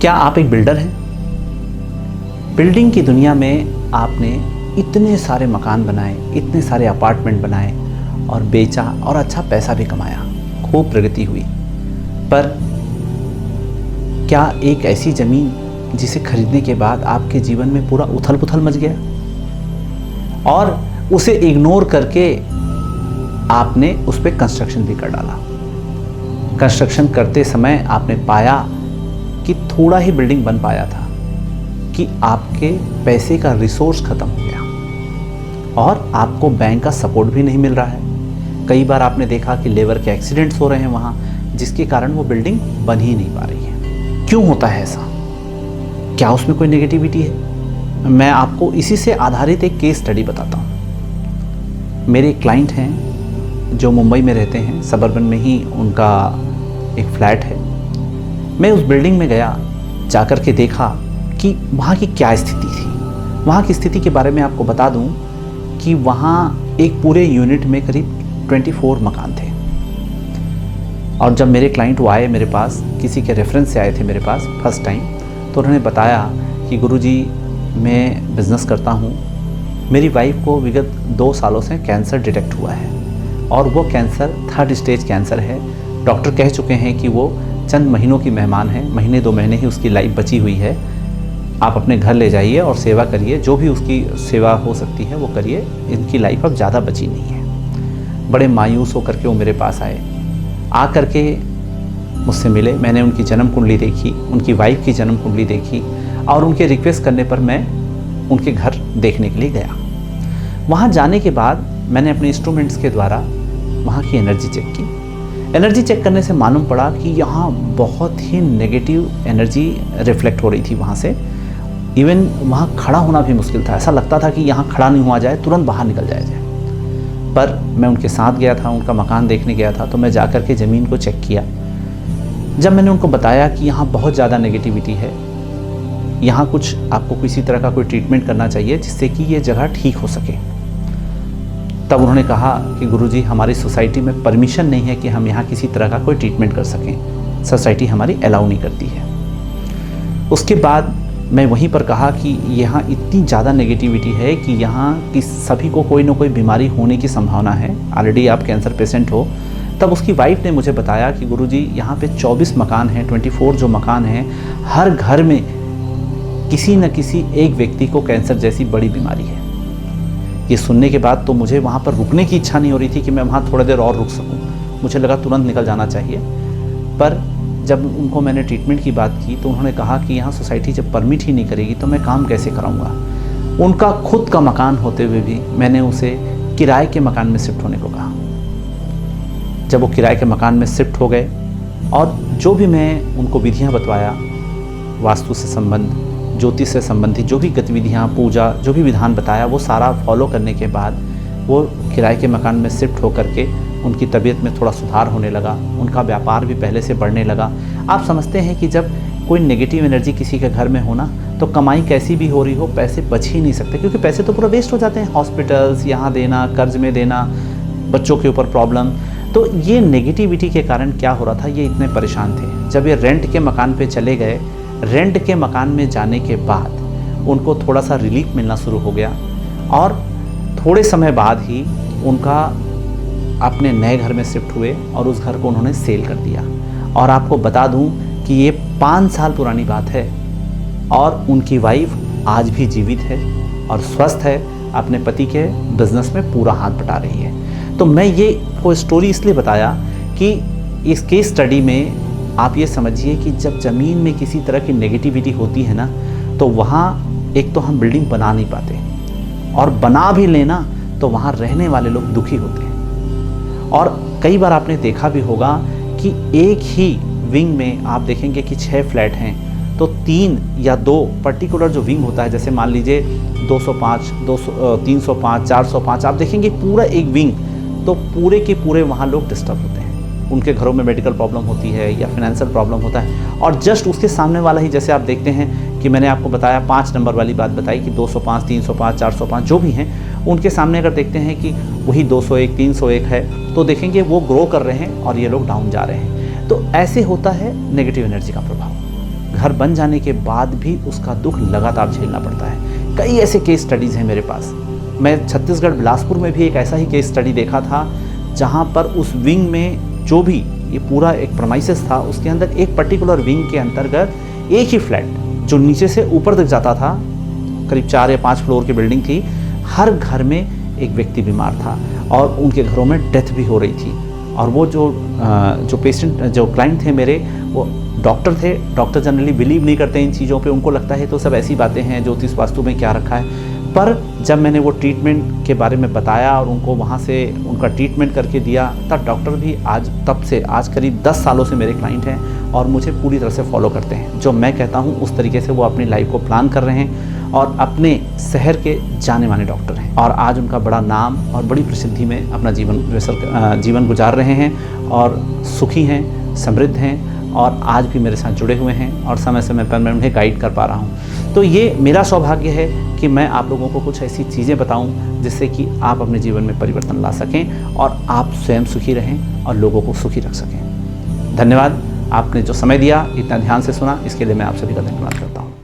क्या आप एक बिल्डर हैं? बिल्डिंग की दुनिया में आपने इतने सारे मकान बनाए, इतने सारे अपार्टमेंट बनाए और बेचा और अच्छा पैसा भी कमाया, खूब प्रगति हुई। पर क्या एक ऐसी ज़मीन जिसे खरीदने के बाद आपके जीवन में पूरा उथल पुथल मच गया और उसे इग्नोर करके आपने उस पर कंस्ट्रक्शन भी कर डाला। कंस्ट्रक्शन करते समय आपने पाया कि थोड़ा ही बिल्डिंग बन पाया था कि आपके पैसे का रिसोर्स खत्म हो गया और आपको बैंक का सपोर्ट भी नहीं मिल रहा है। कई बार आपने देखा कि लेबर के एक्सीडेंट्स हो रहे हैं वहाँ, जिसके कारण वो बिल्डिंग बन ही नहीं पा रही है। क्यों होता है ऐसा? क्या उसमें कोई नेगेटिविटी है? मैं आपको इसी से आधारित एक केस स्टडी बताता हूँ। मेरे क्लाइंट हैं जो मुंबई में रहते हैं, सबर्बन में ही उनका एक फ्लैट है। मैं उस बिल्डिंग में गया, जाकर के देखा कि वहाँ की क्या स्थिति थी। वहाँ की स्थिति के बारे में आपको बता दूँ कि वहाँ एक पूरे यूनिट में करीब 24 मकान थे। और जब मेरे क्लाइंट वो आए मेरे पास, किसी के रेफरेंस से आए थे मेरे पास फर्स्ट टाइम, तो उन्होंने बताया कि गुरुजी मैं बिज़नेस करता हूँ, मेरी वाइफ को विगत 2 सालों से कैंसर डिटेक्ट हुआ है और वो कैंसर 3rd स्टेज कैंसर है। डॉक्टर कह चुके हैं कि वो चंद महीनों की मेहमान है, महीने 2 महीने ही उसकी लाइफ बची हुई है। आप अपने घर ले जाइए और सेवा करिए, जो भी उसकी सेवा हो सकती है वो करिए, इनकी लाइफ अब ज़्यादा बची नहीं है। बड़े मायूस होकर के वो मेरे पास आए, आ कर के मुझसे मिले। मैंने उनकी जन्म कुंडली देखी, उनकी वाइफ की जन्म कुंडली देखी और उनके रिक्वेस्ट करने पर मैं उनके घर देखने के लिए गया। वहाँ जाने के बाद मैंने अपने इंस्ट्रूमेंट्स के द्वारा वहाँ की एनर्जी चेक की। एनर्जी चेक करने से मालूम पड़ा कि यहाँ बहुत ही नेगेटिव एनर्जी रिफ्लेक्ट हो रही थी वहाँ से। इवन वहाँ खड़ा होना भी मुश्किल था, ऐसा लगता था कि यहाँ खड़ा नहीं हुआ जाए, तुरंत बाहर निकल जाया जाए। पर मैं उनके साथ गया था, उनका मकान देखने गया था, तो मैं जाकर के ज़मीन को चेक किया। जब मैंने उनको बताया कि यहाँ बहुत ज़्यादा नेगेटिविटी है, यहाँ कुछ आपको किसी तरह का कोई ट्रीटमेंट करना चाहिए जिससे कि ये जगह ठीक हो सके, तब उन्होंने कहा कि गुरुजी हमारी सोसाइटी में परमिशन नहीं है कि हम यहाँ किसी तरह का कोई ट्रीटमेंट कर सकें, सोसाइटी हमारी अलाउ नहीं करती है। उसके बाद मैं वहीं पर कहा कि यहाँ इतनी ज़्यादा नेगेटिविटी है कि यहाँ की सभी को कोई ना कोई बीमारी होने की संभावना है, ऑलरेडी आप कैंसर पेशेंट हो। तब उसकी वाइफ ने मुझे बताया कि गुरुजी यहाँ पे 24 मकान हैं, 24 जो मकान हैं, हर घर में किसी न किसी एक व्यक्ति को कैंसर जैसी बड़ी बीमारी है। ये सुनने के बाद तो मुझे वहाँ पर रुकने की इच्छा नहीं हो रही थी कि मैं वहाँ थोड़ी देर और रुक सकूँ, मुझे लगा तुरंत निकल जाना चाहिए। पर जब उनको मैंने ट्रीटमेंट की बात की तो उन्होंने कहा कि यहाँ सोसाइटी जब परमिट ही नहीं करेगी तो मैं काम कैसे कराऊँगा। उनका खुद का मकान होते हुए भी मैंने उसे किराए के मकान में शिफ्ट होने को कहा। जब वो किराए के मकान में शिफ्ट हो गए और जो भी मैं उनको विधियाँ बतवाया, वास्तु से संबंध, ज्योतिष से संबंधित जो भी गतिविधियाँ, पूजा, जो भी विधान बताया, वो सारा फॉलो करने के बाद वो किराए के मकान में शिफ्ट होकर के उनकी तबीयत में थोड़ा सुधार होने लगा, उनका व्यापार भी पहले से बढ़ने लगा। आप समझते हैं कि जब कोई नेगेटिव एनर्जी किसी के घर में हो ना, तो कमाई कैसी भी हो रही हो, पैसे बच ही नहीं सकते, क्योंकि पैसे तो पूरा वेस्ट हो जाते हैं। हॉस्पिटल्स यहाँ देना, कर्ज में देना, बच्चों के ऊपर प्रॉब्लम। तो ये नेगेटिविटी के कारण क्या हो रहा था, ये इतने परेशान थे। जब ये रेंट के मकान पे चले गए, रेंट के मकान में जाने के बाद उनको थोड़ा सा रिलीफ मिलना शुरू हो गया और थोड़े समय बाद ही उनका अपने नए घर में शिफ्ट हुए और उस घर को उन्होंने सेल कर दिया। और आपको बता दूं कि ये 5 साल पुरानी बात है और उनकी वाइफ आज भी जीवित है और स्वस्थ है, अपने पति के बिजनेस में पूरा हाथ बटा रही है। तो मैं ये को स्टोरी इसलिए बताया कि इस केस स्टडी में आप ये समझिए कि जब ज़मीन में किसी तरह की नेगेटिविटी होती है ना, तो वहाँ एक तो हम बिल्डिंग बना नहीं पाते और बना भी लेना तो वहाँ रहने वाले लोग दुखी होते हैं। और कई बार आपने देखा भी होगा कि एक ही विंग में आप देखेंगे कि 6 फ्लैट हैं, तो 3 या 2 पर्टिकुलर जो विंग होता है, जैसे मान लीजिए 205, 305, 405, आप देखेंगे पूरा एक विंग, तो पूरे के पूरे वहाँ लोग डिस्टर्ब होते हैं। उनके घरों में मेडिकल प्रॉब्लम होती है या फाइनेंशियल प्रॉब्लम होता है। और जस्ट उसके सामने वाला ही, जैसे आप देखते हैं कि मैंने आपको बताया 5 नंबर वाली बात बताई कि 205, 305, 405 जो भी हैं, उनके सामने अगर देखते हैं कि वही 201, 301 है, तो देखेंगे वो ग्रो कर रहे हैं और ये लोग डाउन जा रहे हैं। तो ऐसे होता है नेगेटिव एनर्जी का प्रभाव। घर बन जाने के बाद भी उसका दुख लगातार झेलना पड़ता है। कई ऐसे केस स्टडीज़ हैं मेरे पास। मैं छत्तीसगढ़ बिलासपुर में भी एक ऐसा ही केस स्टडी देखा था, जहाँ पर उस विंग में जो भी ये पूरा एक प्रेमाइसेस था, उसके अंदर एक पर्टिकुलर विंग के अंतर्गत एक ही फ्लैट जो नीचे से ऊपर तक जाता था, करीब 4 या 5 फ्लोर की बिल्डिंग थी, हर घर में एक व्यक्ति बीमार था और उनके घरों में डेथ भी हो रही थी। और वो जो पेशेंट जो क्लाइंट थे मेरे, वो डॉक्टर थे। डॉक्टर जनरली बिलीव नहीं करते इन चीज़ों पे, उनको लगता है तो सब ऐसी बातें हैं, ज्योतिष वास्तु में क्या रखा है। पर जब मैंने वो ट्रीटमेंट के बारे में बताया और उनको वहाँ से उनका ट्रीटमेंट करके दिया, तब डॉक्टर भी तब से आज करीब 10 सालों से मेरे क्लाइंट हैं और मुझे पूरी तरह से फॉलो करते हैं। जो मैं कहता हूँ उस तरीके से वो अपनी लाइफ को प्लान कर रहे हैं और अपने शहर के जाने माने डॉक्टर हैं और आज उनका बड़ा नाम और बड़ी प्रसिद्धि में अपना जीवन गुजार रहे हैं और सुखी हैं, समृद्ध हैं और आज भी मेरे साथ जुड़े हुए हैं और समय समय पर मैं उन्हें गाइड कर पा रहा हूँ। तो ये मेरा सौभाग्य है कि मैं आप लोगों को कुछ ऐसी चीज़ें बताऊँ जिससे कि आप अपने जीवन में परिवर्तन ला सकें और आप स्वयं सुखी रहें और लोगों को सुखी रख सकें। धन्यवाद। आपने जो समय दिया, इतना ध्यान से सुना, इसके लिए मैं आप सभी का धन्यवाद करता हूँ।